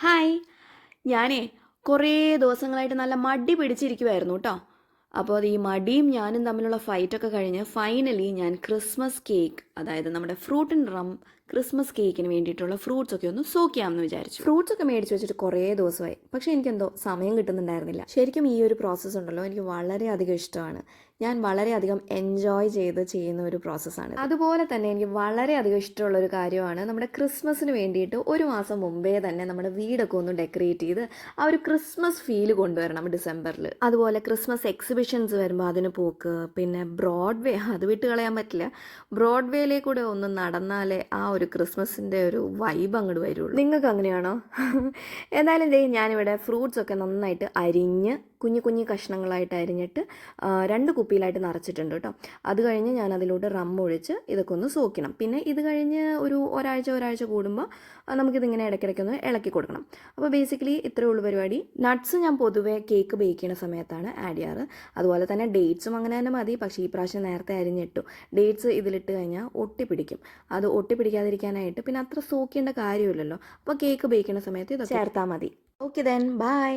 Hi. ഞാനേ കുറേ ദിവസങ്ങളായിട്ട് നല്ല മടി പിടിച്ചിരിക്കുവായിരുന്നു കേട്ടോ. അപ്പോൾ അത് ഈ മടിയും ഞാനും തമ്മിലുള്ള ഫൈറ്റൊക്കെ കഴിഞ്ഞ് ഫൈനലി ഞാൻ ക്രിസ്മസ് കേക്ക്, അതായത് നമ്മുടെ ഫ്രൂട്ട് ആൻഡ് റം ക്രിസ്മസ് കേക്കിന് വേണ്ടിയിട്ടുള്ള ഫ്രൂട്ട്സ് ഒക്കെ ഒന്ന് സോക്ക് ചെയ്യാമെന്ന് വിചാരിച്ചു. ഫ്രൂട്ട്സ് ഒക്കെ മേടിച്ച് വെച്ചിട്ട് കുറേ ദിവസമായി, പക്ഷേ എനിക്കെന്തോ സമയം കിട്ടുന്നുണ്ടായിരുന്നില്ല. ശരിക്കും ഈ ഒരു പ്രോസസ്സ് ഉണ്ടല്ലോ, എനിക്ക് വളരെയധികം ഇഷ്ടമാണ്. ഞാൻ വളരെയധികം എൻജോയ് ചെയ്ത് ചെയ്യുന്ന ഒരു പ്രോസസ്സാണ്. അതുപോലെ തന്നെ എനിക്ക് വളരെയധികം ഇഷ്ടമുള്ള ഒരു കാര്യമാണ് നമ്മുടെ ക്രിസ്മസിന് വേണ്ടിയിട്ട് ഒരു മാസം മുമ്പേ തന്നെ നമ്മുടെ വീടൊക്കെ ഒന്ന് ഡെക്കറേറ്റ് ചെയ്ത് ആ ഒരു ക്രിസ്മസ് ഫീൽ കൊണ്ടുവരണം ഡിസംബറിൽ. അതുപോലെ ക്രിസ്മസ് എക്സിബിഷൻസ് വരുമ്പോൾ അതിന് പോക്ക്, പിന്നെ ബ്രോഡ്വേ അത് വിട്ട് കളയാൻ പറ്റില്ല. ബ്രോഡ്വേയിലേക്കൂടെ ഒന്ന് നടന്നാലേ ആ ഒരു ക്രിസ്മസിൻ്റെ ഒരു വൈബ് അങ്ങോട്ട് വരുള്ളൂ. നിങ്ങൾക്ക് അങ്ങനെയാണോ? എന്തായാലും ഞാനിവിടെ ഫ്രൂട്ട്സ് ഒക്കെ നന്നായിട്ട് അരിഞ്ഞ് കുഞ്ഞു കുഞ്ഞു കഷ്ണങ്ങളായിട്ട് അരിഞ്ഞിട്ട് 2 കുപ്പിയിലായിട്ട് നിറച്ചിട്ടുണ്ട് കേട്ടോ. അത് കഴിഞ്ഞ് ഞാൻ അതിലോട്ട് റം ഒഴിച്ച് ഇതൊക്കെ ഒന്ന് സോക്കണം. പിന്നെ ഇത് കഴിഞ്ഞ് ഒരു ഒരാഴ്ച കൂടുമ്പോൾ നമുക്കിതിങ്ങനെ ഇടയ്ക്കിടയ്ക്കൊന്ന് ഇളക്കി കൊടുക്കണം. അപ്പോൾ ബേസിക്കലി ഇത്രയേ ഉള്ളൂ പരിപാടി. നട്ട്സ് ഞാൻ പൊതുവേ കേക്ക് ബേക്ക് ചെയ്യുന്ന സമയത്താണ് ആഡ് ചെയ്യാറ്. അതുപോലെ തന്നെ ഡേറ്റ്സും അങ്ങനെ തന്നെ മതി. പക്ഷേ ഈ പ്രാവശ്യം നേരത്തെ അരിഞ്ഞിട്ടു. ഡേറ്റ്സ് ഇതിലിട്ട് കഴിഞ്ഞാൽ ഒട്ടിപ്പിടിക്കും. അത് ഒട്ടിപ്പിടിക്കാതിരിക്കാനായിട്ട് പിന്നെ അത്ര സോക്കേണ്ട കാര്യമില്ലല്ലോ. അപ്പോൾ കേക്ക് ബേക്ക് ചെയ്യുന്ന സമയത്ത് ഇതൊക്കെ ചേർത്താൽ മതി. Okay then bye.